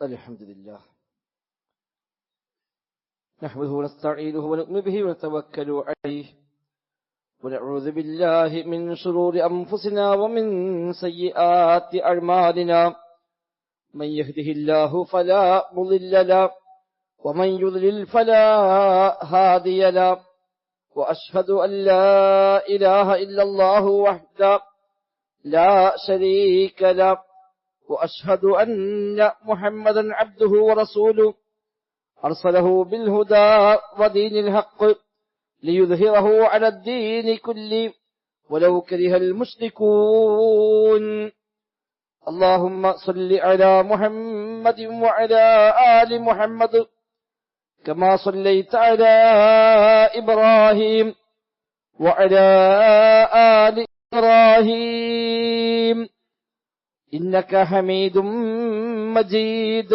الحمد لله نحمده ونستعينه ونؤمن به ونتوكل عليه ونعوذ بالله من شرور أنفسنا ومن سيئات أعمالنا من يهده الله فلا مضل له ومن يضلل فلا هادي له وأشهد أن لا إله إلا الله وحده لا شريك له وأشهد أن محمدا عبده ورسوله أرسله بالهدى ودين الحق ليظهره على الدين كله ولو كره المشركون اللهم صل على محمد وعلى آل محمد كما صليت على إبراهيم وعلى آل إبراهيم إنك حميد مجيد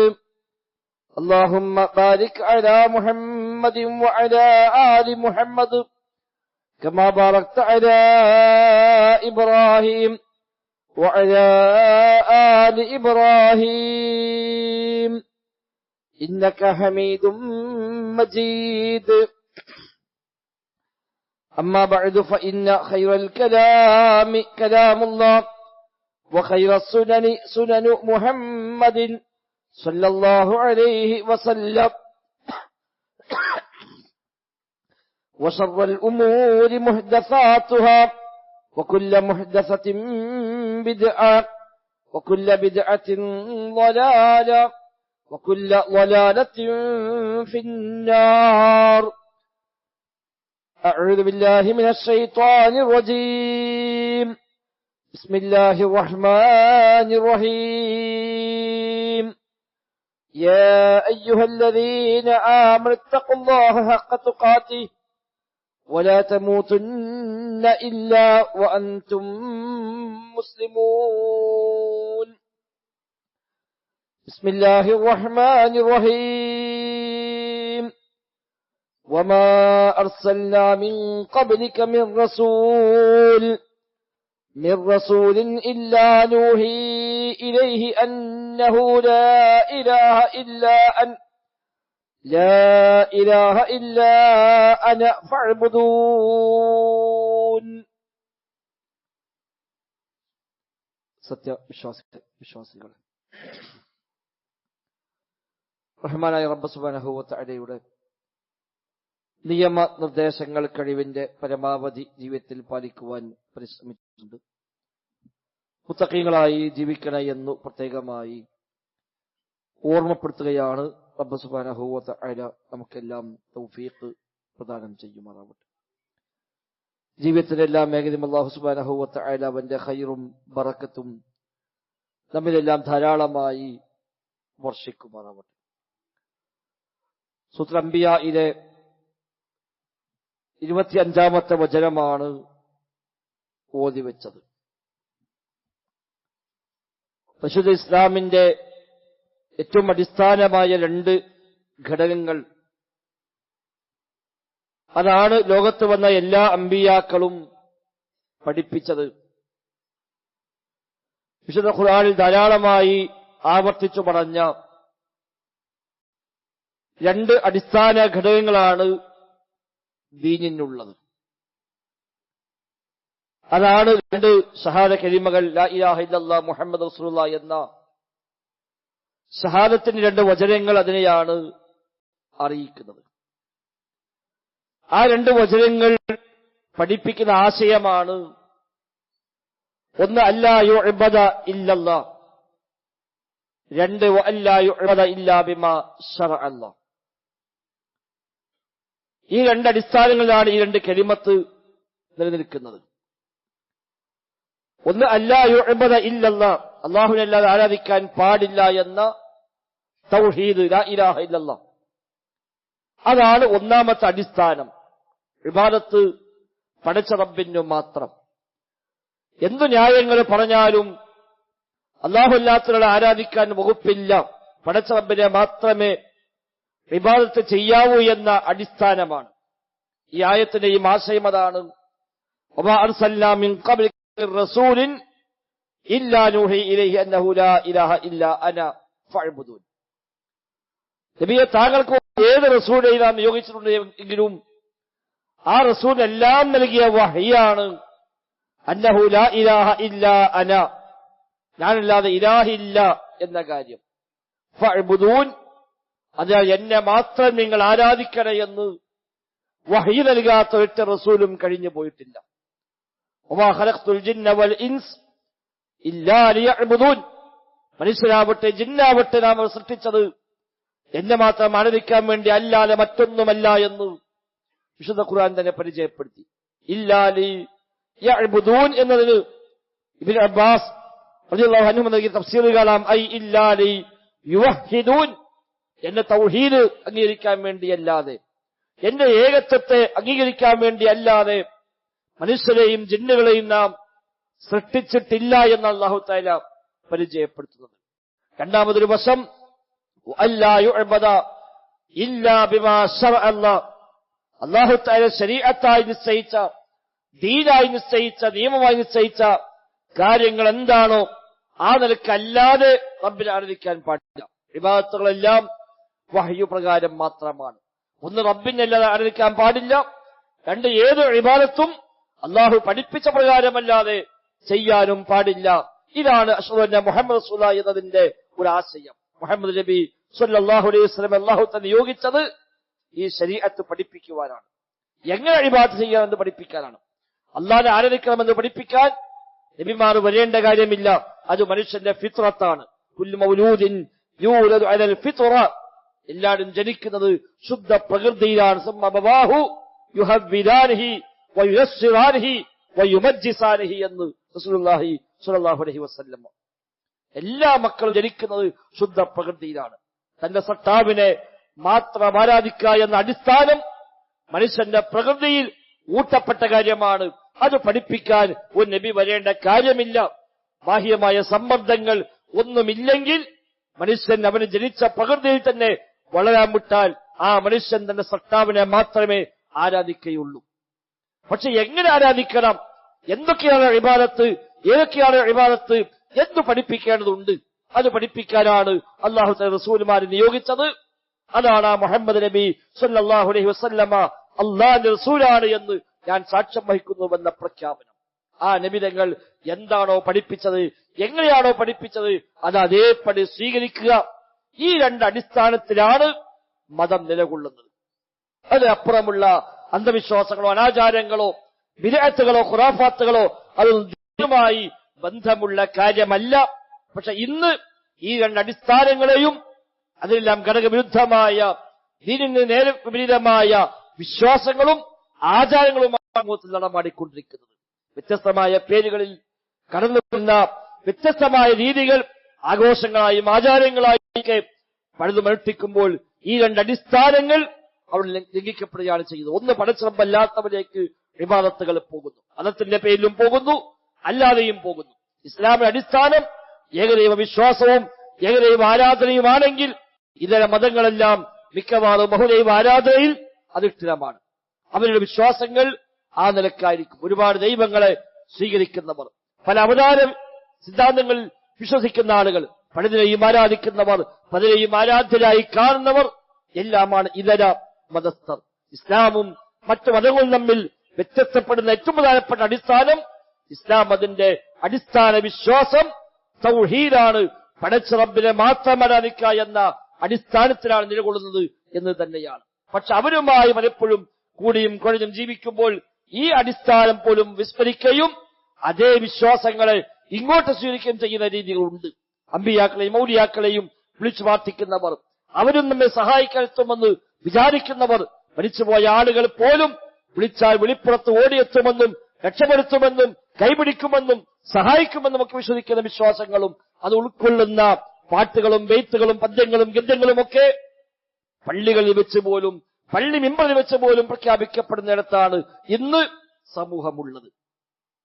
اللهم بارك على محمد وعلى آل محمد كما باركت على إبراهيم وعلى آل إبراهيم إنك حميد مجيد أما بعد فإن خير الكلام كلام الله وخير السنن سنن محمد صلى الله عليه وسلم وشر الأمور محدثاتها وكل محدثة بدعة وكل بدعة ضلالة وكل ضلالة في النار أعوذ بالله من الشيطان الرجيم بسم الله الرحمن الرحيم يا أيها الذين آمنوا اتقوا الله حق تقاته ولا تموتن إلا وأنتم مسلمون بسم الله الرحمن الرحيم وما أرسلنا من قبلك من رسول إلا نوحي إليه أنه لا إله إلا أنا فاعبدون സത്യവിശ്വാസികൾ റഹ്മാനായ റബ്ബ് സുബ്ഹാനഹു വ തആലയുടെ നിയമ നിർദ്ദേശങ്ങൾ കഴിവിന്റെ പരമാവധി ജീവിതത്തിൽ പാലിക്കുവാൻ പരിശ്രമിച്ചിട്ടുണ്ട്. മുത്തഖീങ്ങളായി ജീവിക്കണേ എന്ന് പ്രത്യേകമായി ഓർമ്മപ്പെടുത്തുകയാണ്. റബ്ബ് സുബ്ഹാനഹു വ തആല നമുക്കെല്ലാം തൗഫീഖ് പ്രദാനം ചെയ്യുമാറാവട്ടെ. ജീവിതത്തിലെ എല്ലാ മേഖലയും അല്ലാഹു സുബ്ഹാനഹു വ തആല അവന്റെ ഖൈറും ബറക്കത്തും നമ്മിലെല്ലാം ധാരാളമായി വർഷിക്കുമാറാവട്ടെ. സൂറത്തുൽ അംബിയായിലെ 25-ാമത്തെ വചനമാണ് ഓതിവെച്ചത്. പരിശുദ്ധ ഇസ്ലാമിന്റെ ഏറ്റവും അടിസ്ഥാനമായ 2 ഘടകങ്ങൾ, അതാണ് ലോകത്ത് വന്ന എല്ലാ അമ്പിയാക്കളും പഠിപ്പിച്ചത്. വിശുദ്ധ ഖുർആനിൽ ധാരാളമായി ആവർത്തിച്ചു പറഞ്ഞ 2 അടിസ്ഥാന ഘടകങ്ങളാണ് ദീനിനുള്ളത്. അതാണ് 2 ഷഹാദ കലിമകൾ, ലാ ഇലാഹ ഇല്ലല്ലാഹ് മുഹമ്മദ് റസൂലുള്ളാഹ് എന്ന ഷഹാദത്തിന്റെ 2 വചനങ്ങൾ അതിനെയാണ് അറിയിക്കുന്നത്. ആ 2 വചനങ്ങൾ പഠിപ്പിക്കുന്ന ആശയമാണ് ഒന്ന്, അല്ലാ യുഅബദ ഇല്ലല്ലാഹ്, 2 വഅല്ലാ യുഅബദ ഇല്ലാ ബിമാ ശറഅ അല്ലാഹ്. ഈ 2 അടിസ്ഥാനങ്ങളിലാണ് ഈ 2 കലിമത്ത് നിലനിൽക്കുന്നത്. ഒന്ന്, അല്ലാ യുഅബദ ഇല്ലല്ലാഹ്, അല്ലാഹുവിനെ അല്ലാതെ ആരാധിക്കാൻ പാടില്ല എന്ന തൗഹീദ്, ലാ ഇലാഹ ഇല്ലല്ലാഹ്. അതാണ് ഒന്നാമത്തെ അടിസ്ഥാനം. ഇബാദത്ത് പടച്ച റബ്ബിനു മാത്രം. എന്തു ന്യായങ്ങൾ പറഞ്ഞാലും അല്ലാഹു അല്ലാത്തവരെ ആരാധിക്കാൻ വകുപ്പില്ല, പടച്ച റബ്ബിനെ മാത്രമേ ഇബാദത്ത് ചെയ്യാവൂ എന്ന അടിസ്ഥാനമാണ്. ഈ ആയത്തിന്റെ ഈ ആശയം അതാണ്. വമാ അർസൽനാ മിൻ ഖബ്ലിക റസൂലിൻ ഇല്ലാ നൂഹി ഇലൈഹി അന്നഹു ലാ ഇലാഹ ഇല്ലാ അന ഫഅ്ബുദൂൻ. നബിയെ താങ്കൾക്ക് ഏത് റസൂലിനെ നാം നിയോഗിച്ചിട്ടുണ്ട് എങ്കിലും ആ റസൂലിനെല്ലാം നൽകിയ വഹ്യാണ് അന്നഹു ലാ ഇലാഹ ഇല്ലാ അന, ഞാനല്ലാതെ ഇലാഹില്ല എന്ന കാര്യം. ഫഅ്ബുദൂൻ, അതിനാൽ എന്നെ മാത്രം നിങ്ങൾ ആരാധിക്കണേ എന്ന് വഹ്യ് നൽകാത്ത ഒറ്റ റസൂലും കഴിഞ്ഞു പോയിട്ടില്ല. വമാ ഖലഖ്തുൽ ജിന്ന വൽ ഇൻസ് ഇല്ലാ ലിയഅ്ബുദൂൻ, മനുഷ്യരാവട്ടെ ജിന്നാവട്ടെ നാം സൃഷ്ടിച്ചത് എന്നെ മാത്രം ആരാധിക്കാൻ വേണ്ടി അല്ലാതെ മറ്റൊന്നുമല്ല എന്ന് വിശുദ്ധ ഖുർആൻ തന്നെ പരിചയപ്പെടുത്തി. ഇല്ലാ ലിയഅ്ബുദൂൻ എന്നതിന് ഇബ്നു അബ്ബാസ് റളിയല്ലാഹു അൻഹു നൽകിയ തഫ്സീർ കാണാം. ഐ ഇല്ലാ ലിയുവഹ്ഹിദൂൻ, എന്നെ തൗഹീദ് അംഗീകരിക്കാൻ വേണ്ടിയല്ലാതെ, എന്റെ ഏകത്വത്തെ അംഗീകരിക്കാൻ വേണ്ടി അല്ലാതെ മനുഷ്യരെയും ജിന്നുകളെയും നാം സൃഷ്ടിച്ചിട്ടില്ല എന്ന് അല്ലാഹു തആല പരിചയപ്പെടുത്തുന്നത്. രണ്ടാമതൊരു വശം അല്ലാ യുഅബദ ഇല്ലാ ബിമാ ശറഅ അല്ലാഹ്, അല്ലാഹു തആല ശരീഅത്തായി നിശ്ചയിച്ച, ദീനായി നിശ്ചയിച്ച, നിയമമായി നിശ്ചയിച്ച കാര്യങ്ങൾ എന്താണോ ആ നിലക്കല്ലാതെ റബ്ബിനെ ആരാധിക്കാൻ പാടില്ല. ഇബാദത്തുകളെല്ലാം വഹ്യു പ്രകാരം മാത്രമാണ്. ഒന്ന്, റബ്ബിനെ അല്ലാതെ ആരാധിക്കാൻ പാടില്ല. രണ്ട്, ഏത് ഇബാദത്തും അല്ലാഹു പഠിപ്പിച്ച പ്രകാരമല്ലാതെ ചെയ്യാനും പാടില്ല. ഇതാണ് അശ്ഹദു അന്ന മുഹമ്മദ് റസൂലുള്ളാഹി എന്നതിന്റെ ഒരു ആശയം. മുഹമ്മദ് നബി സ്വല്ലല്ലാഹു അലൈഹി വസല്ലം അല്ലാഹു തആല നിയോഗിച്ചത് ഈ ശരീഅത്ത് പഠിപ്പിക്കുവാനാണ്. എങ്ങനെ ഇബാദത്ത് ചെയ്യാമെന്ന് പഠിപ്പിക്കാനാണ്. അല്ലാഹുവിനെ ആരാധിക്കണമെന്ന് പഠിപ്പിക്കാൻ നബിമാർ വരേണ്ട കാര്യമില്ല. അത് മനുഷ്യന്റെ ഫിത്രത്താണ്. കുല്ലു മൗലൂദിൻ യൂലദു അലൽ ഫിത്ര, എല്ലാവരും ജനിക്കുന്നത് ശുദ്ധ പ്രകൃതിയിലാണ്. സുമ്മ അബവാഹു യുഹവ്വിദാനിഹി വയുയസ്സിറാനിഹി വയുമജ്ജിസാനിഹി എന്ന് റസൂലുള്ളാഹി സ്വല്ലല്ലാഹു അലൈഹി വസല്ലം. എല്ലാ മക്കളും ജനിക്കുന്നത് ശുദ്ധ പ്രകൃതിയിലാണ്. തന്റെ സട്ടാവിനെ മാത്രം ആരാധിക്കുക എന്ന അടിസ്ഥാനം മനുഷ്യന്റെ പ്രകൃതിയിൽ ഊട്ടപ്പെട്ട കാര്യമാണ്. അത് പഠിപ്പിക്കാൻ ഒരു നബി വരേണ്ട കാര്യമില്ല. ബാഹ്യമായ സമ്മർദ്ദങ്ങൾ ഒന്നുമില്ലെങ്കിൽ മനുഷ്യൻ അവന് ജനിച്ച പ്രകൃതിയിൽ തന്നെ വളരാൻ വിട്ടാൽ ആ മനുഷ്യൻ തന്റെ സട്ടാവിനെ മാത്രമേ ആരാധിക്കുകയുള്ളൂ. പക്ഷെ എങ്ങനെ ആരാധിക്കണം, എന്തൊക്കെയാണ് ഇബാദത്ത്, ഏതൊക്കെയാണ് ഇബാദത്ത് എന്ന് പഠിപ്പിക്കേണ്ടതുണ്ട്. അത് പഠിപ്പിക്കാനാണ് അല്ലാഹു തആല റസൂലുമാരെ നിയോഗിച്ചത്. അതാണ് മുഹമ്മദ് നബി സ്വല്ലല്ലാഹു അലൈഹി വസല്ലമ അല്ലാഹുവിന്റെ റസൂലാണ് എന്ന് ഞാൻ സാക്ഷ്യം വഹിക്കുന്നുവെന്ന പ്രഖ്യാപനം. ആ നബിതങ്ങൾ എന്താണോ പഠിപ്പിച്ചത്, എങ്ങനെയാണോ പഠിപ്പിച്ചത്, അത് അതേപടി സ്വീകരിക്കുക. ഈ രണ്ട് അടിസ്ഥാനത്തിലാണ് മതം നിലകൊള്ളുന്നത്. അതിനപ്പുറമുള്ള അന്ധവിശ്വാസങ്ങളോ അനാചാരങ്ങളോ ബിദ്അത്തുകളോ ഖുറാഫാത്തുകളോ അതുമായി ബന്ധമുള്ള കാര്യമല്ല. പക്ഷെ ഇന്ന് ഈ രണ്ട് അടിസ്ഥാനങ്ങളെയും അതിലെല്ലാം ഘടകവിരുദ്ധമായ, ദീനിന് നേരെ വിപരീതമായ വിശ്വാസങ്ങളും ആചാരങ്ങളുമാണ് സമൂഹത്തിൽ നടമാടിക്കൊണ്ടിരിക്കുന്നത്. വ്യത്യസ്തമായ പേരുകളിൽ കടന്നുവരുന്ന വ്യത്യസ്തമായ രീതികൾ ആഘോഷങ്ങളായും ആചാരങ്ങളായൊക്കെ പലതും അനുഷ്ഠിക്കുമ്പോൾ ഈ രണ്ട് അടിസ്ഥാനങ്ങൾ അവിടെ ലംഘിക്കപ്പെടുകയാണ് ചെയ്യുന്നത്. ഒന്ന്, പടച്ചിറപ്പല്ലാത്തവരിലേക്ക് ഇബാദത്തുകൾ പോകുന്നു, മതത്തിന്റെ പേരിലും പോകുന്നു, അല്ലാതെയും പോകുന്നു. ഇസ്ലാമിന്റെ അടിസ്ഥാനം ഏകദൈവ വിശ്വാസവും ഏകദൈവ ആരാധനയുമാണെങ്കിൽ ഇതര മതങ്ങളെല്ലാം മിക്കവാറും ബഹുദൈവ ആരാധനയിൽ അധിഷ്ഠിതമാണ്. അവരുടെ വിശ്വാസങ്ങൾ ആ നിലക്കായിരിക്കും. ഒരുപാട് ദൈവങ്ങളെ സ്വീകരിക്കുന്നവർ, പല അവതാര സിദ്ധാന്തങ്ങളിൽ വിശ്വസിക്കുന്ന ആളുകൾ, പലതിനെയും ആരാധിക്കുന്നവർ, പലരെയും ആരാധ്യരായി കാണുന്നവർ എല്ലാമാണ് ഇതര മതസ്ഥർ. ഇസ്ലാമും മറ്റു മതങ്ങളും തമ്മിൽ വ്യത്യസ്തപ്പെടുന്ന ഏറ്റവും പ്രധാനപ്പെട്ട അടിസ്ഥാനം ഇസ്ലാം അതിന്റെ അടിസ്ഥാന വിശ്വാസം തൗഹീദാണ്. പടച്ച റബ്ബിനെ മാത്രം ആരാധിക്കുക എന്ന അടിസ്ഥാനത്തിലാണ് നിലകൊള്ളുന്നത് എന്ന് തന്നെയാണ്. പക്ഷെ അവരുമായി പലപ്പോഴും കൂടിയും കുഴഞ്ഞും ജീവിക്കുമ്പോൾ ഈ അടിസ്ഥാനം പോലും വിസ്മരിക്കുകയും അതേ വിശ്വാസങ്ങളെ ഇങ്ങോട്ട് സ്വീകരിക്കുകയും ചെയ്യുന്ന രീതികളുണ്ട്. അമ്പിയാക്കളെയും മൗലിയാക്കളെയും വിളിച്ചു പ്രാർത്ഥിക്കുന്നവർ, അവരും നമ്മെ സഹായിക്കാൻ എത്തുമെന്ന് വിചാരിക്കുന്നവർ, മരിച്ചുപോയ ആളുകൾ പോലും വിളിച്ചാൽ വെളിപ്പുറത്ത് ഓടിയെത്തുമെന്നും രക്ഷപ്പെടുത്തുമെന്നും കൈപിടിക്കുമെന്നും സഹായിക്കുമെന്നും ഒക്കെ വിശ്വസിക്കുന്ന വിശ്വാസങ്ങളും അത് ഉൾക്കൊള്ളുന്ന പാട്ടുകളും ബെയ്ത്തുകളും പദ്യങ്ങളും ഗദ്യങ്ങളും ഒക്കെ പള്ളികളിൽ വെച്ച് പോലും, പള്ളി മിമ്പറിൽ വെച്ച് പോലും പ്രഖ്യാപിക്കപ്പെടുന്നിടത്താണ് ഇന്ന് സമൂഹമുള്ളത്.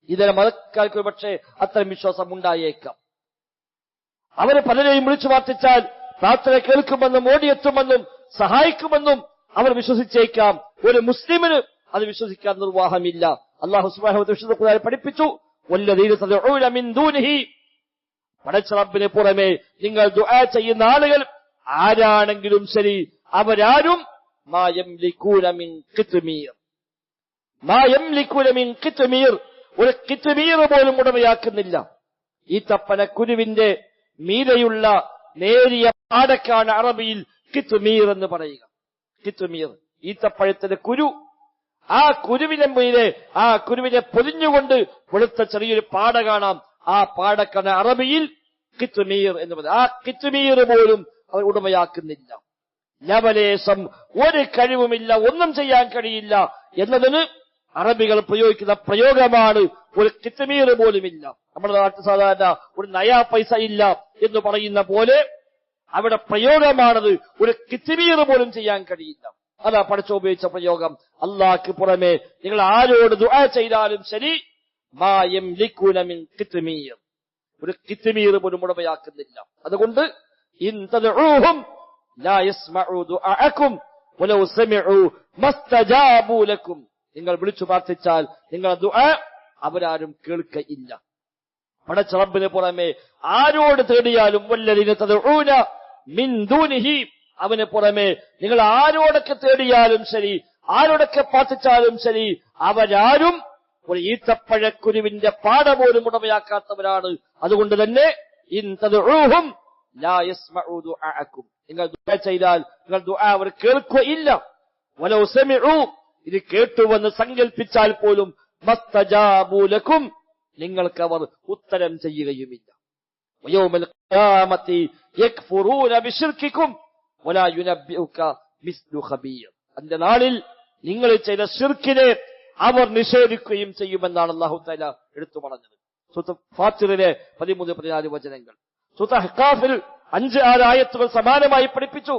ഇതര മതക്കാർക്ക് പക്ഷേ അത്തരം വിശ്വാസം ഉണ്ടായേക്കാം. അവരെ പലരെയും വിളിച്ചു പ്രാർത്ഥിച്ചാൽ പ്രാർത്ഥന കേൾക്കുമെന്നും ഓടിയെത്തുമെന്നും സഹായിക്കുമെന്നും അവർ വിശ്വസിച്ചേക്കാം. ഒരു മുസ്ലിമിന് അത് വിശ്വസിക്കാൻ നിർവാഹമില്ല. അല്ലാഹു സുബ്ഹാനഹു വ തആല വിശുദ്ധ ഖുർആനിൽ പഠിപ്പിച്ചു, വല്ലദീന തദഊന മിൻ ദൂനിഹി, പടച്ച റബ്ബിനെ പുറമെ നിങ്ങൾ ദുആ ചെയ്യുന്ന ആളുകൾ ആരാണെങ്കിലും ശരി അവരാരും മാ യംലികൂന മിൻ ഖിത്മീർ ഒരു കിത്മീർ പോലും ഉടമയാക്കുന്നില്ല. ഈത്തപ്പന കുരുവിന്റെ മീതെയുള്ള നേരിയ പാടക്കാണ് അറബിയിൽ കിത്മീർ എന്ന് പറയുക. കിത്മീർ ഈത്തപ്പഴത്തിന്റെ കുരു, ആ കുരുവിനെ മീതെ ആ കുരുവിനെ പൊതിഞ്ഞുകൊണ്ട് വെളുത്ത ചെറിയൊരു പാട കാണാം. ആ പാടക്കാണ് അറബിയിൽ കിത്മീർ എന്ന് പറയുന്നത്. ആ കിത്മീർ പോലും അവർ ഉടമയാക്കുന്നില്ല. ലവലേശം ഒരു കഴിവുമില്ല, ഒന്നും ചെയ്യാൻ കഴിയില്ല എന്നതിന് അറബികൾ പ്രയോഗിക്കുന്ന പ്രയോഗമാണ് ഒരു കിത്മീർ പോലുമില്ല. നമ്മുടെ നാട്ടിൽ സാധാരണ ഒരു നയാ പൈസ ഇല്ല എന്ന് പറയുന്ന പോലെ അവിടെ പ്രയോഗമാണത്. ഒരു കിത്മീർ പോലും ചെയ്യാൻ കഴിയില്ല. അതാ പഠിച്ചു ഉപയോഗിച്ച പ്രയോഗം. അല്ലാഹ്ക്ക് പുറമെ നിങ്ങൾ ആരോട് ദുആ ചെയ്താലും ശരി, മാ യംലികൂന മിൻ കിത്മീർ, ഒരു കിത്മീർ പോലും ഉടമയാക്കുന്നില്ല. അതുകൊണ്ട് ഇൻ തദ്ഊഹും ലാ യസ്മഉ ദുആഅകും വലൗ സമിഉ മസ്തജാബു ലക്കും, നിങ്ങൾ വിളിച്ചു പ്രാർത്ഥിച്ചാൽ നിങ്ങളുടെ ദുആ അവരാരും കേൾക്കയില്ല. പടച്ച റബ്ബിന് പുറമെ ആരോട് തേടിയാലും വല്ലദീന തദ്ഊന മിൻ ദൂനിഹി, അവന് പുറമെ നിങ്ങൾ ആരോടൊക്കെ തേടിയാലും ശരി, ആരോടൊക്കെ പ്രാർത്ഥിച്ചാലും ശരി, അവരാരും ഒരു ഈത്തപ്പഴക്കുരുവിന്റെ പാട പോലും ഉടമയാക്കാത്തവരാണ്. അതുകൊണ്ട് തന്നെ ഇൻ തദ്ഊഹും ലാ യസ്മഉ ദുആഅകും, നിങ്ങൾ ദുആ ചെയ്താൽ നിങ്ങൾ ദുആ അവർ കേൾക്കുകയില്ല. വലൗ സമിഉ, ഇത് കേട്ടുവെന്ന് സങ്കൽപ്പിച്ചാൽ പോലും മസ്തജാബു ലക്കും, നിങ്ങൾക്ക് അവർ ഉത്തരം ചെയ്യുകയുമില്ല. വയൗമൽ ഖിയാമത്തി യക്ഫുറൂന ബിശിർകികും വലാ യുനബ്ബിഉക മിസ്ലു ഖബീർ, അന്ത്യ നാളിൽ നിങ്ങൾ ചെയ്ത ശിർക്കിനെ അവർ നിഷേധിക്കുകയും ചെയ്യുമെന്നാണ് അല്ലാഹു തആല എടുത്തു പറഞ്ഞത്. സൂറത്ത് ഫാത്തിറിലെ 13-14 വചനങ്ങൾ. സൂറത്ത് അഹ്ഖാഫിൽ 5-6 ആയത്തുകൾ സമാനമായി പഠിപ്പിച്ചു.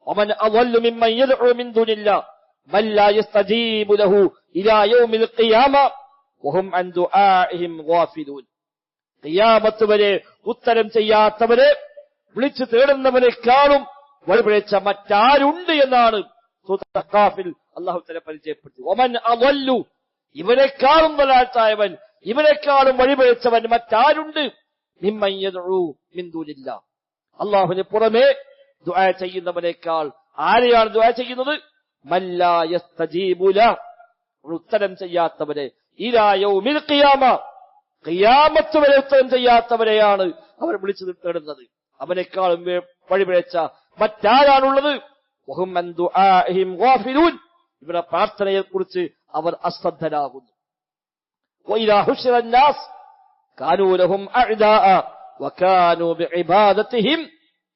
വമൻ അളല്ലു മിമ്മൻ യദ്ഉ മിൻ ദൂനില്ലാഹ് മൻ ലാ യസ്തജീബു ലഹു ഇലാ യൗമിൽ ഖിയാമ വഹും അൻ ദുആഇഹിം ഗാഫിലൂൻ. ഖിയാമത്ത് വരെ ഉത്തരം ചെയ്യാത്തവരെ വിളിച്ചു തേടുന്നവരെക്കാളും വഴിപിഴച്ച മറ്റാരുണ്ട് എന്നാണ് സൂറത്ത് അഹ്ഖാഫിൽ അല്ലാഹു തആല പരിചയപ്പെടുത്തി. വമൻ അളല്ലു, ഇവരെക്കാളും വലാത്തായവൻ, ഇവരെക്കാളും വഴിപിഴച്ചവൻ മറ്റാരുണ്ട്? മിമ്മൻ യദ്ഉ മിൻ ദൂനില്ലാഹ്, അല്ലാഹുവിന് പുറമെ ദുആ ചെയ്യുന്നവനേക്കാൾ. ആരെയാണ് ദുആ ചെയ്യുന്നത്? മൻ ലാ യസ്തജീബു ലഹു, ഉത്തരം ചെയ്യാത്തവരെ. ഇലാ യൗമിൽ ഖിയാമ, ഖിയാമത്ത് വരെ ഉത്തരം ചെയ്യാത്തവരെയാണ് അവർ വിളിച്ചു തേടുന്നത്. അവനേക്കാളും വഴിപിഴച്ച മറ്റാരാണുള്ളത്? വഹും അൻ ദുആഇഹിം ഗാഫിലൂൻ, ഇവരുടെ പ്രാർത്ഥനയെ കുറിച്ച് അവർ അശ്രദ്ധരാകുന്നു. വഇദാ ഹുശിറ അന്നാസ് കാനൂ ലഹും അഅദാഅ വകാനൂ ബിഇബാദതിഹിം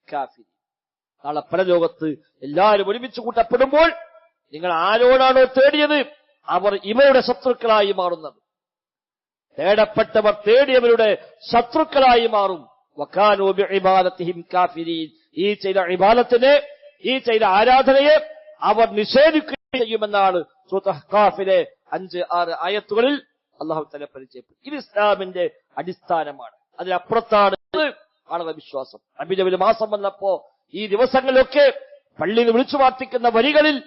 കാഫിരീൻ. നാളെ പരലോകത്ത് എല്ലാവരും ഒരുമിച്ച് കൂട്ടപ്പെടുമ്പോൾ നിങ്ങൾ ആരോടാണോ തേടിയത് അവർ ഇവരുടെ ശത്രുക്കളായി മാറുന്നത്. തേടപ്പെട്ടവർ തേടിയവരുടെ ശത്രുക്കളായി മാറും. വകാനൂ ബിഇബാദതിഹിം കാഫിരീൻ, ഈ ചെയ്ത ഇബാദത്തിനെ, ഈ ചെയ്ത ആരാധനയെ അവർ നിഷേധിക്കുകയും ചെയ്യുമെന്നാണ് സൂറത്ത് അഹ്ഖാഫിലെ 5-6 ആയത്തുകളിൽ അല്ലാഹു തആല പരിചയപ്പെട്ടു. ഇത് ഇസ്ലാമിന്റെ അടിസ്ഥാനമാണ്. അതിനപ്പുറത്താണ് ആളുകളുടെ വിശ്വാസം. റബീഉൽ മാസം വന്നപ്പോ ഈ ദിവസങ്ങളിലൊക്കെ പള്ളിയിൽ വിളിച്ചു പ്രാർത്ഥിക്കുന്ന വരികളിൽ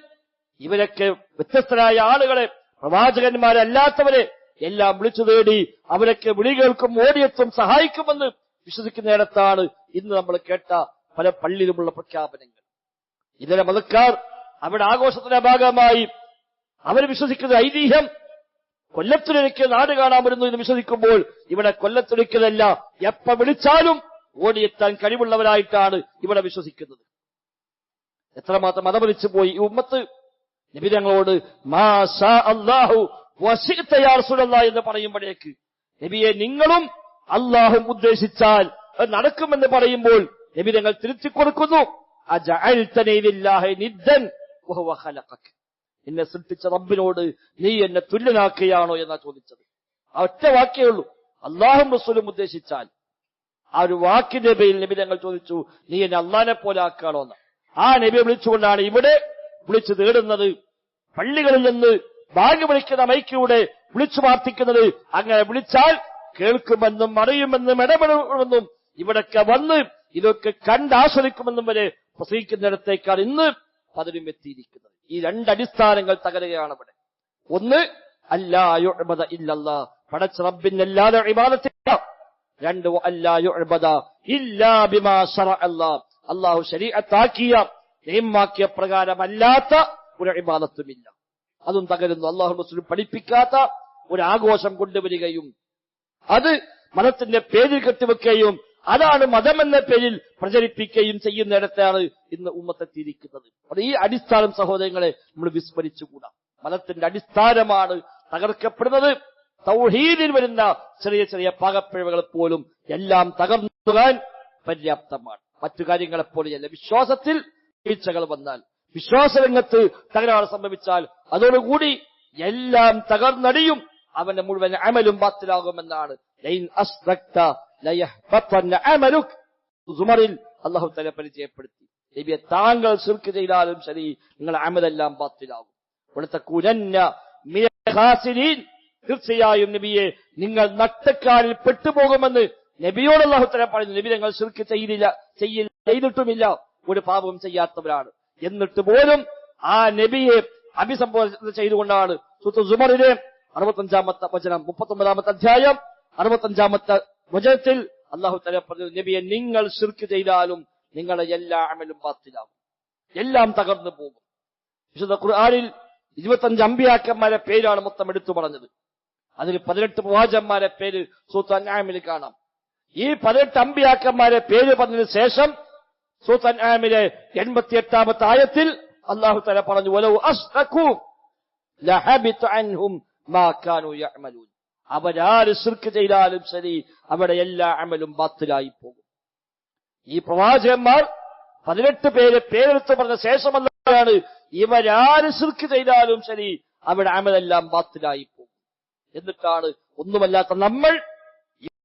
ഇവരൊക്കെ വ്യത്യസ്തരായ ആളുകളെ, പ്രവാചകന്മാരല്ലാത്തവരെ എല്ലാം വിളിച്ചു തേടി അവരൊക്കെ വിളി കേൾക്കും, ഓടിയെത്തും, സഹായിക്കുമെന്ന് വിശ്വസിക്കുന്നിടത്താണ് ഇന്ന് നമ്മൾ കേട്ട പല പള്ളിയിലുമുള്ള പ്രഖ്യാപനങ്ങൾ. ഇതര മതക്കാർ അവരുടെ ആഘോഷത്തിന്റെ ഭാഗമായി അവർ വിശ്വസിക്കുന്ന ഐതിഹ്യം കൊല്ലത്തൊരിക്കൽ നാട് കാണാൻ വരുന്നു എന്ന് വിശ്വസിക്കുമ്പോൾ ഇവിടെ കൊല്ലത്തൊരിക്കലല്ല, എപ്പ വിളിച്ചാലും ഓടിയെത്താൻ കഴിവുള്ളവരായിട്ടാണ് ഇവിടെ വിശ്വസിക്കുന്നത്. എത്രമാത്രം മതപതിച്ചു പോയി ഈ ഉമ്മത്ത്. നബി തങ്ങളോട് മാഷാ അല്ലാഹു വശിഅത യാ റസൂലല്ലാഹ് എന്ന് പറയുമ്പോഴേക്ക് നബിയെ നിങ്ങളും അല്ലാഹും ഉദ്ദേശിച്ചാൽ നടക്കുമെന്ന് പറയുമ്പോൾ നബി തങ്ങൾ തിരിച്ചു കൊടുക്കുന്നു, അജഅൽതനി ലില്ലാഹി നിദ്ദൻ വഹുവ ഖലഖക, എന്നെ സൃഷ്ടിച്ച റബ്ബിനോട് നീ എന്നെ തുല്യനാക്കുകയാണോ എന്നാ ചോദിച്ചത്. ആ ഒറ്റ വാക്കേ ഉള്ളൂ, അല്ലാഹും റസൂലും ഉദ്ദേശിച്ചാൽ. ആ ഒരു വാക്കിന്റെ പേരിൽ നബി തങ്ങൾ ചോദിച്ചു, നീ എന്നെ അല്ലാഹനെ പോലെ ആക്കുകയാണോ എന്ന്. ആ നബിയെ വിളിച്ചുകൊണ്ടാണ് ഇവിടെ വിളിച്ചു തേടുന്നത്. പള്ളികളിൽ നിന്ന് ബാങ്ക് വിളിക്കുന്ന മൈക്കിലൂടെ വിളിച്ചു പ്രാർത്ഥിക്കുന്നത്. അങ്ങനെ വിളിച്ചാൽ കേൾക്കുമെന്നും അറിയുമെന്നും ഇടപെടുമെന്നും ഇവിടൊക്കെ വന്ന് ഇതൊക്കെ കണ്ടാസ്വദിക്കുമെന്നും വരെ പ്രസംഗിക്കുന്നിടത്തേക്കാണ് ഇന്ന് പലരും എത്തിയിരിക്കുന്നത്. ഈ രണ്ടടിസ്ഥാനങ്ങൾ തകരുകയാണ് ഇവിടെ. ഒന്ന്, അല്ലാ യുഅ്ബദ ഇല്ലല്ലാഹ്, പടച്ച റബ്ബിനല്ലാതെ ഇബാദത്തില്ല. രണ്ട്, അല്ലാ യുഅ്ബദ ഇല്ലാ ബിമാ ശറഅ അല്ലാഹ്, അള്ളാഹു ശരീഅത്താക്കിയ നിയമമാക്കിയ പ്രകാരമല്ലാത്ത ഒരു ഇബാദത്തുമില്ല. അതും തകരുന്നു. അള്ളാഹു റസൂൽ പഠിപ്പിക്കാത്ത ഒരു ആഘോഷം കൊണ്ടുവരികയും അത് മതത്തിന്റെ പേരിൽ കെട്ടിവെക്കുകയും അതാണ് മതമെന്ന പേരിൽ പ്രചരിപ്പിക്കുകയും ചെയ്യുന്നിടത്താണ് ഇന്ന് ഉമ്മത്തെത്തിയിരിക്കുന്നത്. അത് ഈ അടിസ്ഥാനം സഹോദരങ്ങളെ നമ്മൾ വിസ്മരിച്ചുകൂടാ. മതത്തിന്റെ അടിസ്ഥാനമാണ് തകർക്കപ്പെടുന്നത്. തൗഹീദിൽ വരുന്ന ചെറിയ ചെറിയ പാകപ്പിഴവുകൾ പോലും എല്ലാം തകർന്നുകാൻ പര്യാപ്തമാണ്. മറ്റു കാര്യങ്ങളെപ്പോലെയല്ല. വിശ്വാസത്തിൽ വീഴ്ചകൾ വന്നാൽ, വിശ്വാസരംഗത്ത് തകരാറ് സംഭവിച്ചാൽ അതോടുകൂടി എല്ലാം തകർന്നടിയും. അവന്റെ മുഴുവൻ അമലും ബാത്തിലാകുമെന്നാണ്. സുമറിൽ അല്ലാഹു തആല പരിചയപ്പെടുത്തി. നബിയെ താങ്കൾ ശിർക്ക് ചെയ്താലും ശരി നിങ്ങളുടെ അമലെല്ലാം ബാത്തിലാകും. തീർച്ചയായും നബിയെ നിങ്ങൾ നട്ടക്കാലിൽ പെട്ടുപോകുമെന്ന് നബിയോട് അല്ലാഹു തആല പറഞ്ഞു. നബി നിങ്ങൾ ശിർക്ക് ചെയ്തിട്ടുമില്ല, ഒരു പാപവും ചെയ്യാത്തവരാണ്. എന്നിട്ട് പോലും ആ നബിയെ അഭിസംബോധന ചെയ്തുകൊണ്ടാണ് സൂറത്തുൽ സുമറിലെ 65-ാമത്തെ വചനം 39-ാമത്തെ അധ്യായം 65-ാമത്തെ വചനത്തിൽ അല്ലാഹു തആല പറഞ്ഞു, നബിയെ നിങ്ങൾ ശിർക്ക് ചെയ്താലും നിങ്ങളുടെ എല്ലാ അമലും ബാത്തിലാകും, എല്ലാം തകർന്നു പോകും. വിശുദ്ധ ഖുർആനിൽ 25 അമ്പിയാക്കന്മാരെ പേരാണ് മൊത്തം എടുത്തു പറഞ്ഞത്. അതിൽ 18 പ്രവാചകന്മാരെ പേര് സൂറത്തുൽ അൻആമിൽ കാണാം. ഈ 18 അമ്പിയാക്കന്മാരെ പേര് പറഞ്ഞതിന് ശേഷം സൂറത്തുൽ അൻആമിലെ 88-ാമത്തെ ആയത്തിൽ അല്ലാഹു തആല പറഞ്ഞു, വലൗ അശ്റകൂ ലഹബിത അൻഹും മാ കാനൂ യഅമലൂൻ. അവരാര് ശിർക്ക് ചെയ്താലും ശരി അവരുടെ എല്ലാ അമലും ബാത്തിലായി പോകും. ഈ പ്രവാചകന്മാർ 18 പേര് പേരെടുത്ത് പറഞ്ഞ ശേഷമല്ലാണ് ഇവരാര് ശിർക്ക് ചെയ്താലും ശരി അവരുടെ അമലെല്ലാം ബാത്തിലായി പോകും. എന്നിട്ടാണ് ഒന്നുമല്ലാത്ത നമ്മൾ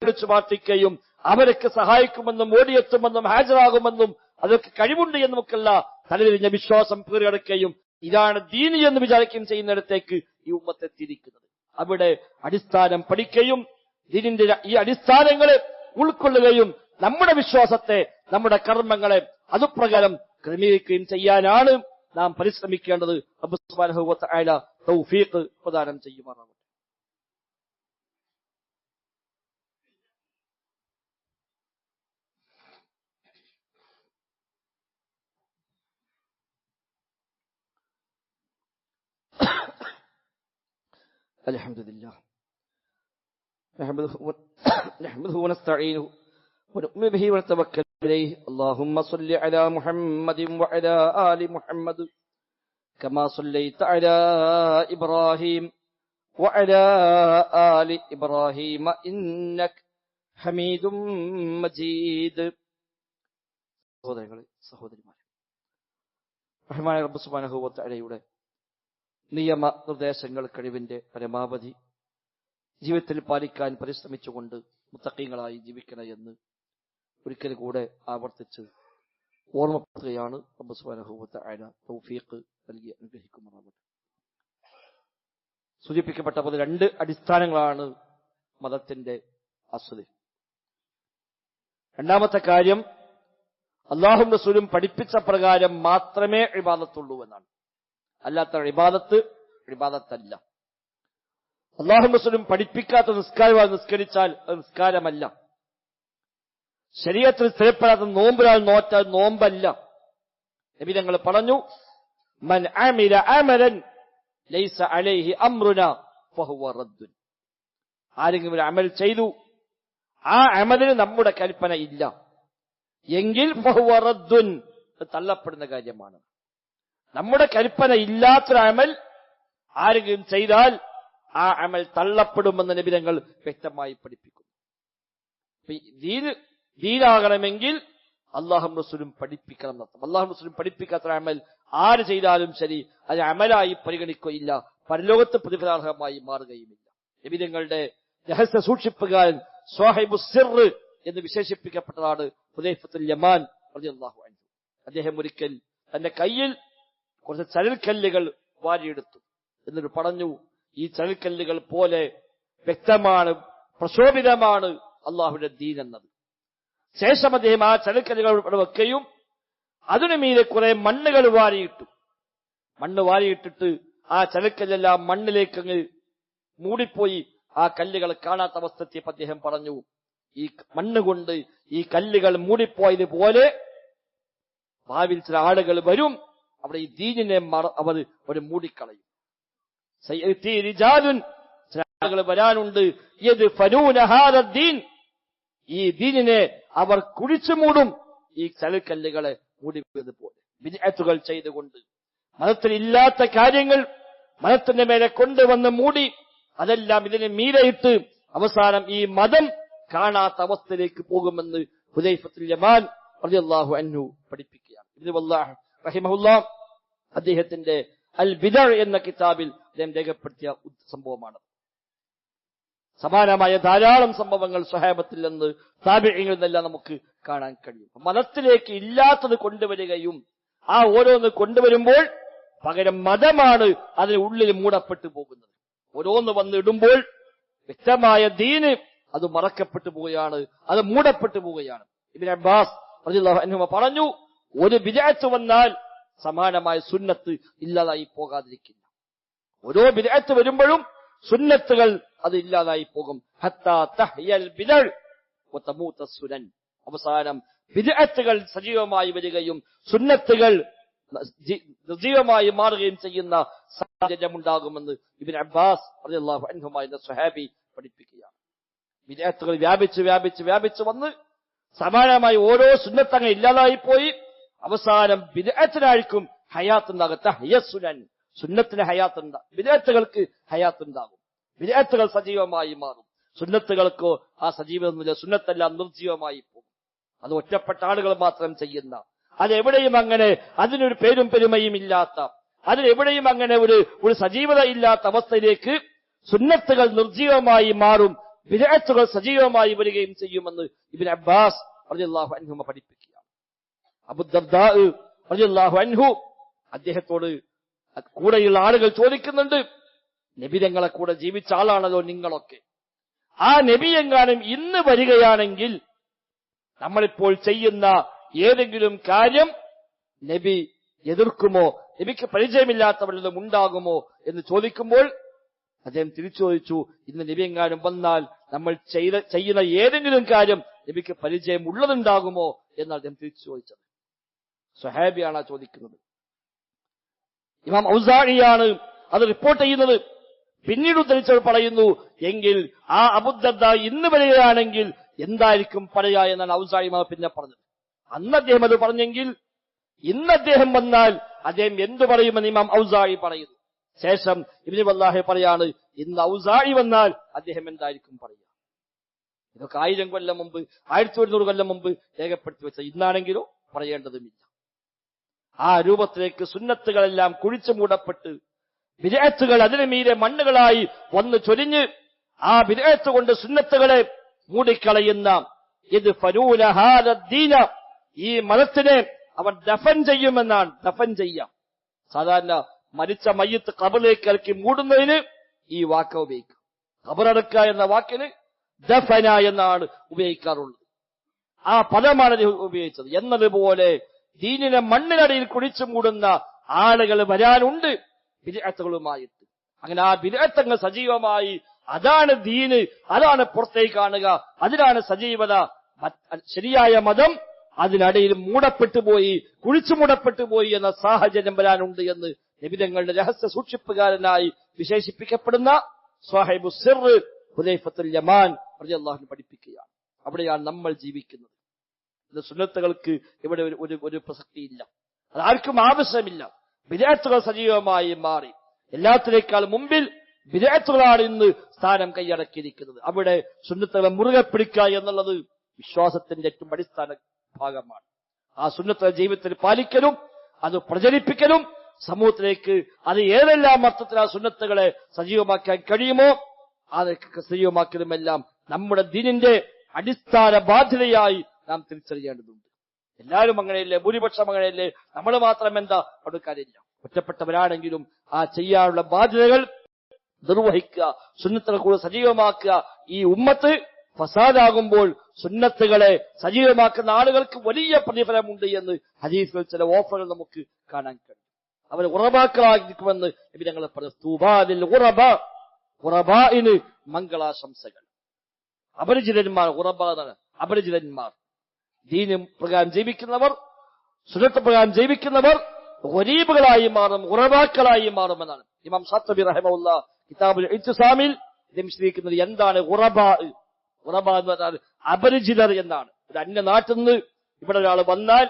വിളിച്ചു പ്രാർത്ഥിക്കുകയും അവരൊക്കെ സഹായിക്കുമെന്നും ഓടിയെത്തുമെന്നും ഹാജരാകുമെന്നും അതൊക്കെ കഴിവുണ്ട് എന്നൊക്കെയുള്ള തലതിരിഞ്ഞ വിശ്വാസം കീറിയടക്കുകയും ഇതാണ് ദീനി എന്ന് വിചാരിക്കുകയും ചെയ്യുന്നിടത്തേക്ക് ഈ ഉമ്മത്തെത്തിയിരിക്കുന്നത്. അവിടെ അടിസ്ഥാനം പഠിക്കുകയും ദീനിന്റെ ഈ അടിസ്ഥാനങ്ങളെ ഉൾക്കൊള്ളുകയും നമ്മുടെ വിശ്വാസത്തെ, നമ്മുടെ കർമ്മങ്ങളെ അതുപ്രകാരം ക്രമീകരിക്കുകയും ചെയ്യാനാണ് നാം പരിശ്രമിക്കേണ്ടത്. റബ്ബ് സുബ്ഹാനഹു വ തആല തൗഫീഖ് പ്രദാനം ചെയ്യുമാറാകട്ടെ. الحمدلله نحمده ونستعينه ونؤمن به ونتوكل عليه. اللهم صل على محمد وعلى آل محمد كما صليت على إبراهيم وعلى آل إبراهيم إنك حميد مجيد. സഹോദരിമാരെ, റഹ്മാനായ റബ്ബ് സുബ്ഹാനഹു വ തആലയുടെ നിയമ നിർദ്ദേശങ്ങൾ കഴിവിന്റെ പരമാവധി ജീവിതത്തിൽ പാലിക്കാൻ പരിശ്രമിച്ചുകൊണ്ട് മുത്തഖീങ്ങളായി ജീവിക്കണം എന്ന് ഒരിക്കൽ കൂടെ ആവർത്തിച്ച് ഓർമ്മപ്പെടുത്തുകയാണ്. റബ്ബ് സുബ്ഹാനഹു വ തആല തൗഫീഖ് നൽകി അനുഗ്രഹിക്കുമാറാകട്ടെ. സൂചിപ്പിക്കപ്പെട്ട പോലെ 2 അടിസ്ഥാനങ്ങളാണ് മതത്തിന്റെ അസ്ല്. രണ്ടാമത്തെ കാര്യം അല്ലാഹുവും റസൂലും പഠിപ്പിച്ച പ്രകാരം മാത്രമേ ഇബാദത്തുള്ളൂ എന്നാണ്. അല്ലാത്ത ഇബാദത്തല്ല. അല്ലാഹുവും റസൂലും പഠിപ്പിക്കാത്ത നിസ്കാരം നിസ്കരിച്ചാൽ അത് നിസ്കാരമല്ല. ശരീഅത്തിൽ സ്ഥിരപ്പെടാത്ത നോമ്പൊരാൾ നോറ്റാൽ നോമ്പല്ല. നബി തങ്ങൾ പറഞ്ഞു, മൻ അമില അമലൻ ലൈസ അലൈഹി അംറുനാ ഫഹുവ റദ്ദുൻ. ആരെങ്കിലും ഒരു അമൽ ചെയ്തു, ആ അമലിന് നമ്മുടെ കൽപ്പന ഇല്ല എങ്കിൽ ഫഹുവ റദ്ദുൻ, തള്ളപ്പെടുന്ന കാര്യമാണ്. നമ്മുടെ കൽപ്പന ഇല്ലാത്തൊരു അമൽ ആരെങ്കിലും ചെയ്താൽ ആ അമൽ തള്ളപ്പെടുമെന്ന് നബി തങ്ങൾ വ്യക്തമായി പഠിപ്പിക്കുന്നു. ദീനാകണമെങ്കിൽ അല്ലാഹുവും റസൂലും പഠിപ്പിക്കണം എന്നർത്ഥം. അല്ലാഹുവും റസൂലും പഠിപ്പിക്കാത്ത അമൽ ആര് ചെയ്താലും ശരി അത് അമലായി പരിഗണിക്കുകയില്ല, പരലോകത്ത് പ്രതിഫലാർഹമായി മാറുകയുമില്ല. നബി തങ്ങളുടെ രഹസ്യ സൂക്ഷിപ്പുകാരൻ സ്വാഹിബു സിർ എന്ന് വിശേഷിപ്പിക്കപ്പെട്ടതാണ് ഹുദൈഫത്തുൽ യമാൻ റളിയല്ലാഹു അൻഹു. അദ്ദേഹം ഒരിക്കൽ തന്റെ കയ്യിൽ കുറച്ച് ചരൽക്കല്ലുകൾ വാരിയെടുത്തു. എന്നിട്ട് പറഞ്ഞു, ഈ ചരൽക്കല്ലുകൾ പോലെ വ്യക്തമാണ്, പ്രശോഭിതമാണ് അള്ളാഹുവിന്റെ ദീൻ എന്നത്. ശേഷം അദ്ദേഹം ആ ചരൽക്കല്ലുകൾ വെക്കുകയും അതിനു മീതെ കുറെ മണ്ണുകൾ വാരിയിട്ടു. മണ്ണ് വാരിയിട്ടിട്ട് ആ ചരൽക്കല്ലെല്ലാം മണ്ണിലേക്ക് അങ്ങ് മൂടിപ്പോയി. ആ കല്ലുകൾ കാണാത്ത അവസ്ഥയെത്തിയപ്പോൾ അദ്ദേഹം പറഞ്ഞു, ഈ മണ്ണ് കൊണ്ട് ഈ കല്ലുകൾ മൂടിപ്പോയതുപോലെ ഭാവിയിൽ ചില ആളുകൾ വരും, അവിടെ ഈ ദീനിനെ അവർ ഒരു മൂടിക്കളയും. ചില ആളുകൾ വരാനുണ്ട്, ഈ ദീനിനെ അവർ കുഴിച്ചു മൂടും, ഈ ചളിക്കല്ലുകളെ മൂടിപ്പോയതുപോലെ ബിദ്അത്തുകൾ ചെയ്തുകൊണ്ട് മതത്തിൽ ഇല്ലാത്ത കാര്യങ്ങൾ മതത്തിന്റെ മേലെ കൊണ്ടുവന്ന് മൂടി അതെല്ലാം ഇതിനെ മീരയിട്ട് അവസാനം ഈ മതം കാണാത്ത അവസ്ഥയിലേക്ക് പോകുമെന്ന് ഹുദൈഫത്തുൽ യമാൻ റളിയല്ലാഹു അൻഹു പഠിപ്പിക്കുകയാണ്. ഇബ്നു വല്ലാഹ് റഹിമഹുല്ലാഹ് അദ്ദേഹത്തിന്റെ അൽ ബിദഅ എന്ന കിതാബിൽ അദ്ദേഹം രേഖപ്പെടുത്തിയ സംഭവമാണ്. സമാനമായ ധാരാളം സംഭവങ്ങൾ സ്വഹാബത്തിൽ നിന്ന് താബിഈങ്ങളിൽ നിന്നെല്ലാം നമുക്ക് കാണാൻ കഴിയും. മതത്തിലേക്ക് ഇല്ലാത്തത് കൊണ്ടുവരികയും ആ ഓരോന്ന് കൊണ്ടുവരുമ്പോൾ പകരം മതമാണ് അതിന് ഉള്ളിൽ മൂടപ്പെട്ടു പോകുന്നത്. ഓരോന്ന് വന്നിടുമ്പോൾ വ്യക്തമായ ദീന് അത് മറക്കപ്പെട്ടു പോവുകയാണ്, അത് മൂടപ്പെട്ടു പോവുകയാണ്. ഇബ്നു അബ്ബാസ് റളിയല്ലാഹു അൻഹു പറഞ്ഞു, ഒരു ബിദ്അത്ത് വന്നാൽ സമാനമായ സുന്നത്ത് ഇല്ലാതായി പോകാതിരിക്കില്ല. ഓരോ ബിദ്അത്ത് വരുമ്പോഴും സുന്നത്തുകൾ അത് ഇല്ലാതായി പോകും. ഹത്താ തഹ്യൽ ബിദഅ വതമൂത സുനൻ. അവസാനം ബിദ്അത്തുകൾ സജീവമായി വരികയും സുന്നത്തുകൾ നിർജീവമായി മാറുകയും ചെയ്യുന്ന സാഹചര്യം ഉണ്ടാകുമെന്ന് ഇബ്നു അബ്ബാസ് റളിയല്ലാഹു അൻഹുമായ സ്വഹാബി പഠിപ്പിക്കുകയാണ്. ബിദ്അത്തുകൾ വ്യാപിച്ച് വന്ന് സമാനമായി ഓരോ സുന്നത്തങ്ങൾ ഇല്ലാതായി പോയി അവസാനം ബിദ്അത്തിനായിരിക്കും ഹയാത്ത് ഉണ്ടാകും. തഹ്യസുനൻ, സുന്നത്തിന് ഹയാത്ത് ഉണ്ടാകും, ബിദ്അത്തുകൾക്ക് ഹയാത്ത് ഉണ്ടാകും. ബിദ്അത്തുകൾ സജീവമായി മാറും, സുന്നത്തുകൾക്കോ ആ സജീവമൊന്നുമില്ല, സുന്നത്തെല്ലാം നിർജീവമായി പോകും. അത് ഒറ്റപ്പെട്ട ആളുകൾ മാത്രം ചെയ്യുന്ന, അതെവിടെയും അങ്ങനെ അതിനൊരു പേരും പെരുമയും ഇല്ലാത്ത, അതിലെവിടെയും അങ്ങനെ ഒരു സജീവത ഇല്ലാത്ത അവസ്ഥയിലേക്ക് സുന്നത്തുകൾ നിർജീവമായി മാറും, ബിദ്അത്തുകൾ സജീവമായി വരികയും ചെയ്യുമെന്ന് ഇബ്നു അബ്ബാസ് റളിയല്ലാഹു അൻഹു പഠിപ്പിക്കുകയാണ്. അബൂ ദർദാ റളിയല്ലാഹു അൻഹു അദ്ദേഹത്തോട് കൂടെയുള്ള ആളുകൾ ചോദിക്കുന്നുണ്ട്, നബി തങ്ങളെ കൂടെ ജീവിച്ച ആളാണല്ലോ നിങ്ങളൊക്കെ, ആ നബി എങ്ങാനും ഇന്ന് വരികയാണെങ്കിൽ നമ്മളിപ്പോൾ ചെയ്യുന്ന ഏതെങ്കിലും കാര്യം നബി എതിർക്കുമോ, നബിക്ക് പരിചയമില്ലാത്ത വല്ലതും ഉണ്ടാകുമോ എന്ന് ചോദിക്കുമ്പോൾ അദ്ദേഹം തിരിച്ചു ചോദിച്ചു, ഇന്ന് നബി എങ്ങാനും വന്നാൽ നമ്മൾ ചെയ്യുന്ന ഏതെങ്കിലും കാര്യം നബിക്ക് പരിചയം ഉള്ളതുണ്ടാകുമോ എന്ന് അദ്ദേഹം തിരിച്ചു ചോദിച്ചത്. സ്വഹാബിയാണ് ആ ചോദിക്കുന്നത്. ഇമാം ഔസാഇയാണ് അത് റിപ്പോർട്ട് ചെയ്യുന്നത്. പിന്നീട് ഉദ്ധരിച്ചവർ പറയുന്നു, എങ്കിൽ ആ അബൂ ദർദാ ഇന്ന് വരികയാണെങ്കിൽ എന്തായിരിക്കും പറയുക എന്നാണ് ഔസാഇ പിന്നെ പറഞ്ഞത്. അന്ന് അദ്ദേഹം അത് പറഞ്ഞെങ്കിൽ ഇന്ന് അദ്ദേഹം വന്നാൽ അദ്ദേഹം എന്തു പറയുമെന്ന് ഇമാം ഔസാഇ പറയുന്നു. ശേഷം ഇബ്നു വല്ലാഹി പറയാണ്, ഇന്ന് ഔസാഇ വന്നാൽ അദ്ദേഹം എന്തായിരിക്കും പറയുക. ഇതൊക്കെ 1000 കൊല്ലം മുമ്പ്, 1100 കൊല്ലം മുമ്പ് രേഖപ്പെടുത്തി വെച്ച, ഇന്നാണെങ്കിലോ പറയേണ്ടതുമില്ല. ആ രൂപത്തിലേക്ക് സുന്നത്തുകളെല്ലാം കുഴിച്ചു മൂടപ്പെട്ട് ബിദ്അത്തുകൾ അതിനു മീതെ മണ്ണുകളായി വന്ന് ചൊരിഞ്ഞ് ആ ബിദ്അത്ത് കൊണ്ട് സുന്നത്തുകളെ മൂടിക്കളയുന്ന ഇത് ഫനൂന ഹാദദ്ദീന, ഈ മതത്തിനെ അവൻ ദഫൻ ചെയ്യുമെന്നാണ്. ദഫൻ ചെയ്യാം, സാധാരണ മരിച്ച മയ്യത്ത് ഖബറിലേക്ക് ഇറക്കി മൂടുന്നതിന് ഈ വാക്ക് ഉപയോഗിക്കും. ഖബറടക്കുക എന്ന വാക്കിന് ദഫന എന്നാണ് ഉപയോഗിക്കാറുള്ളത്. ആ പദമാണ് ഉപയോഗിച്ചത്. എന്നതുപോലെ ദീനിനെ മണ്ണിനടിയിൽ കുഴിച്ചു മൂടുന്ന ആളുകൾ വരാനുണ്ട് ബിദ്അത്തുകളുമായിട്ട്. അങ്ങനെ ആ ബിദ്അത്തുകൾ സജീവമായി, അതാണ് ദീന്, അതാണ് പുറത്തേക്ക് കാണുക, അതിലാണ് സജീവത. ശരിയായ മതം അതിനടിയിൽ മൂടപ്പെട്ടു പോയി, കുഴിച്ചു മൂടപ്പെട്ടു പോയി എന്ന സാഹചര്യം വരാനുണ്ട് എന്ന് നബിതങ്ങളുടെ രഹസ്യ സൂക്ഷിപ്പുകാരനായി വിശേഷിപ്പിക്കപ്പെടുന്ന സ്വഹീബു സിർ ഹുദൈഫത്തുൽ യമാൻ റളിയല്ലാഹു അൻഹു പഠിപ്പിക്കുകയാണ്. അവിടെയാണ് നമ്മൾ ജീവിക്കുന്നത്. ഇത് സുന്നത്തുകൾക്ക് ഇവിടെ ഒരു പ്രസക്തിയില്ല, അതാർക്കും ആവശ്യമില്ല. ബിദ്അത്തുകൾ സജീവമായി മാറി. എല്ലാത്തിനേക്കാൾ മുമ്പിൽ ബിദ്അത്തുകളാണ് ഇന്ന് സ്ഥാനം കൈയടക്കിയിരിക്കുന്നത്. അവിടെ സുന്നത്തുകളെ മുറുകെ പിടിക്കുക എന്നുള്ളത് വിശ്വാസത്തിന്റെ ഏറ്റവും അടിസ്ഥാന ഭാഗമാണ്. ആ സുന്നത്തുകളെ ജീവിതത്തിൽ പാലിക്കലും അത് പ്രചരിപ്പിക്കലും സമൂഹത്തിലേക്ക് അത് ഏതെല്ലാം അർത്ഥത്തിൽ ആ സുന്നത്തുകളെ സജീവമാക്കാൻ കഴിയുമോ അതൊക്കെ സജീവമാക്കലുമെല്ലാം നമ്മുടെ ദീനിന്റെ അടിസ്ഥാന ബാധ്യതയായി നാം തിരിച്ചറിയേണ്ടതുണ്ട്. എല്ലാവരും അങ്ങനെയല്ലേ, ഭൂരിപക്ഷം അങ്ങനെയല്ലേ, നമ്മൾ മാത്രം എന്താ കൊടുക്കാനില്ല. ഒറ്റപ്പെട്ടവരാണെങ്കിലും ആ ചെയ്യാനുള്ള ബാധ്യതകൾ നിർവഹിക്കുക, സുന്നത്തുകൾ കൂടെ സജീവമാക്കുക. ഈ ഉമ്മത്ത് ഫസാദാകുമ്പോൾ സുന്നത്തുകളെ സജീവമാക്കുന്ന ആളുകൾക്ക് വലിയ പ്രതിഫലമുണ്ട് എന്ന് ഹദീസുകൾ ചില ഓഫറുകൾ നമുക്ക് കാണാൻ കഴിയും. അവർ ഉറബാക്കളായിരിക്കുമെന്ന് നബി തങ്ങൾ പറഞ്ഞു. തൂബാലിൽ ഉറബ, ഉറബാഇന് മംഗളാശംസകൾ. അപരിചിതന്മാർ, ഉറബ എന്നാണ് അപരിചിതന്മാർ. ദീനും പ്രകാരം ജീവിക്കുന്നവർ, സുന്നത്ത് പ്രകാരം ജീവിക്കുന്നവർ ഗരീബുകളായി മാറും, ഉറബാക്കളായി മാറുമെന്നാണ് ഇമാം ഷാത്തിബി റഹിമഹുല്ലാഹ് കിതാബുൽ ഇത്സാമിൽ വിശദീകരിക്കുന്നത്. എന്താണ് ഉറബാ? ഉറബാ എന്ന് പറഞ്ഞാൽ അപരിചിതർ എന്നാണ്. ഒരു അന്യ നാട്ടിൽ നിന്ന് ഇവിടെ ഒരാൾ വന്നാൽ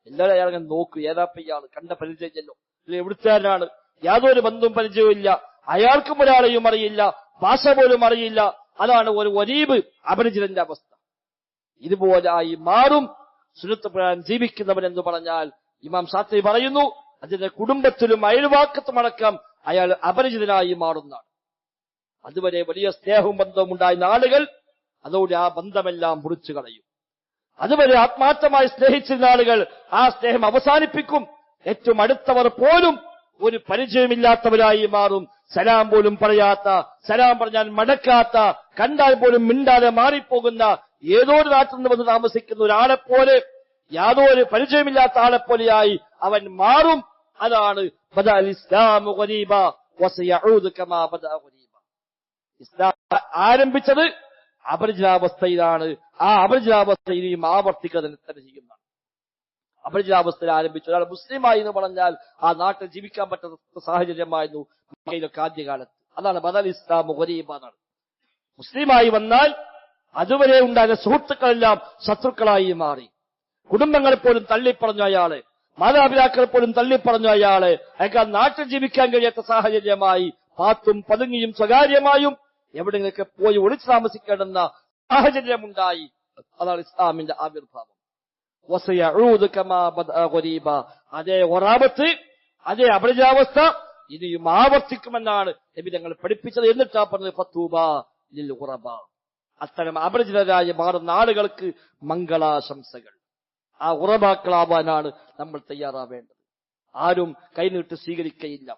എല്ലാവരും അയാളെ നോക്കും, ഏതാപ്പ ഇയാൾ, കണ്ട പരിചയമല്ലോ, എവിടുത്തുകാരനാണ്, യാതൊരു ബന്ധവും പരിചയവും ഇല്ല, അയാൾക്കും ഒരാളെയും അറിയില്ല, ഭാഷ പോലും അറിയില്ല. അതാണ് ഒരു ഗരീബ്, അപരിചിതന്റെ അവസ്ഥ. ഇതുപോലെ ആയി മാറും സുന്നത്ത് പ്രകാരം ജീവിക്കുന്നവൻ എന്ന് പറഞ്ഞാൽ ഇമാം ഷാത്തിബി പറയുന്നു, അതിന്റെ കുടുംബത്തിലും അയൽവാക്കത്തും അടക്കം അയാൾ അപരിചിതനായി മാറുന്നതാണ്. അതുവരെ വലിയ സ്നേഹവും ബന്ധവും ഉണ്ടായിരുന്ന ആളുകൾ അതോടെ ആ ബന്ധമെല്ലാം മുറിച്ചു കളയും. അതുവരെ ആത്മാർത്ഥമായി സ്നേഹിച്ചിരുന്ന ആളുകൾ ആ സ്നേഹം അവസാനിപ്പിക്കും. ഏറ്റവും അടുത്തവർ പോലും ഒരു പരിചയമില്ലാത്തവരായി മാറും. സലാം പോലും പറയാത്ത, സലാം പറഞ്ഞാൽ മടക്കാത്ത, കണ്ടാൽ പോലും മിണ്ടാതെ മാറിപ്പോകുന്ന, ഏതോ ഒരു നാട്ടിൽ നിന്ന് വന്ന് താമസിക്കുന്ന ഒരാളെപ്പോലെ, യാതൊരു പരിചയമില്ലാത്ത ആളെപ്പോലെയായി അവൻ മാറും. അതാണ് ബദഅൽ ഇസ്ലാമു ഗരീബ വസയഊദു കമാ ബദഅ ഗരീബ. ഇസ്ലാം ആരംഭിച്ചത് അപരിചിതാവസ്ഥയിലാണ്. ആ അപരിചിതാവസ്ഥ ഇനിയും ആവർത്തിക്കുക തന്നെ ചെയ്യുന്നതാണ്. അപരിചിതാവസ്ഥയിൽ ആരംഭിച്ചു ഒരാൾ മുസ്ലിമായി എന്ന് പറഞ്ഞാൽ ആ നാട്ടിൽ ജീവിക്കാൻ പറ്റുന്ന സാഹചര്യമായിരുന്നു മക്കയിലൊക്കെ ആദ്യകാലത്ത്. അതാണ് ബദഅൽ ഇസ്ലാമു ഗരീബ എന്നാണ്. മുസ്ലിമായി വന്നാൽ അതുവരെ ഉണ്ടായ സുഹൃത്തുക്കളെല്ലാം ശത്രുക്കളായി മാറി. കുടുംബങ്ങളെ പോലും തള്ളിപ്പറഞ്ഞു അയാളെ, മാതാപിതാക്കളെ പോലും തള്ളിപ്പറഞ്ഞു അയാളെ. അയാൾക്ക് ആ നാട്ടിൽ ജീവിക്കാൻ കഴിയാത്ത സാഹചര്യമായി, പാത്തും പതുങ്ങിയും സ്വകാര്യമായും എവിടെയൊക്കെ പോയി ഒളിച്ചു താമസിക്കേണ്ടുന്ന സാഹചര്യമുണ്ടായി. അതാണ് ഇസ്ലാമിന്റെ ആവിർഭാവം. വസയഊദു കമാ ബദഅ ഗരീബ. അതേ ഒറാബത്ത്, അതേ അപരിചിതാവസ്ഥ ഇനിയും ആവർത്തിക്കുമെന്നാണ് നബി തങ്ങൾ പഠിപ്പിച്ചത്. എന്നിട്ടാ പറഞ്ഞത് ഫത്തൂബാ ലിൽ ഖുറബാ. അത്തരം അപരിചിതരായി മാറുന്ന ആളുകൾക്ക് മംഗളാശംസകൾ. ആ ഉറബാക്കളാവാനാണ് നമ്മൾ തയ്യാറാവേണ്ടത്. ആരും കൈനീട്ട് സ്വീകരിക്കയില്ല,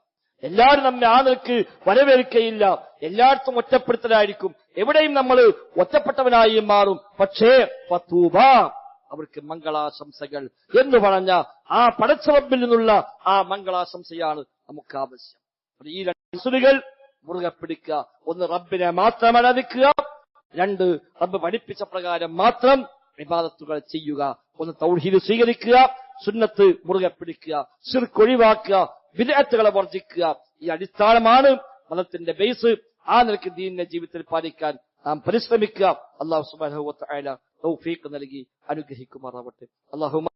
എല്ലാവരും നമ്മെ ആ നിലക്ക് വരവേൽക്കയില്ല, എല്ലായിടത്തും ഒറ്റപ്പെടുത്തലായിരിക്കും. എവിടെയും നമ്മൾ ഒറ്റപ്പെട്ടവനായി മാറും. പക്ഷേ ഫത്തൂബ, അവർക്ക് മംഗളാശംസകൾ എന്ന് പറഞ്ഞ ആ പടച്ചറബിൽ നിന്നുള്ള ആ മംഗളാശംസയാണ് നമുക്ക് ആവശ്യം. ഈ രണ്ട് സുലുകൾ മുറുകെ പിടിക്കുക. ഒന്ന്, റബ്ബിനെ മാത്രം ആരാധിക്കുക. രണ്ട്, റബ്ബ് പഠിപ്പിച്ച പ്രകാരം മാത്രം ഇബാദത്തുകൾ ചെയ്യുക. ഒന്ന്, തൗഹീദ് സ്വീകരിക്കുക, സുന്നത്ത് മുറുകെ പിടിക്കുക, ശിർക്ക് ഒഴിവാക്കുക, ബിദ്അത്തുകളെ വർജിക്കുക. ഈ അടിസ്ഥാനമാണ് മതത്തിന്റെ ബേസ്. ആ നിലയ്ക്ക് ദീനിന്റെ ജീവിതത്തിൽ പാലിക്കാൻ നാം പരിശ്രമിക്കുക. അല്ലാഹു സുബ്ഹാനഹു വ തആല തൗഫീഖ് നൽകി അനുഗ്രഹിക്കുമാറാവട്ടെ. അല്ലാഹുമ്മ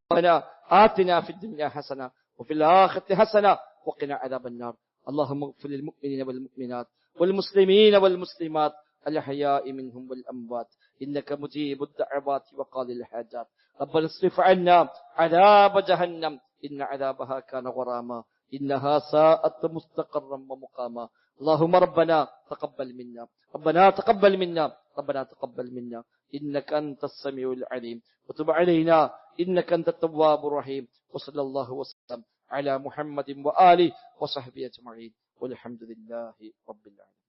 ആതിനാ ഫിദ് ദുനിയാ ഹസന വഫിൽ ആഖിറതി ഹസന വഖിനാ അദാബന്നാർ. اللهم اغفر للمؤمنين والمؤمنات والمسلمين والمسلمات الأحياء منهم والأموات إنك مجيب الدعوات وقاضي الحاجات. ربنا اصرف عنا عذاب جهنم إن عذابها كان غراما إنها ساءت مستقرا ومقاما. اللهم ربنا تقبل منا، ربنا تقبل منا، ربنا تقبل منا إنك أنت السميع العليم وتب علينا إنك أنت التواب الرحيم. وصلى الله وسلم على محمد وآله وصحبه أجمعين والحمد لله رب العالمين.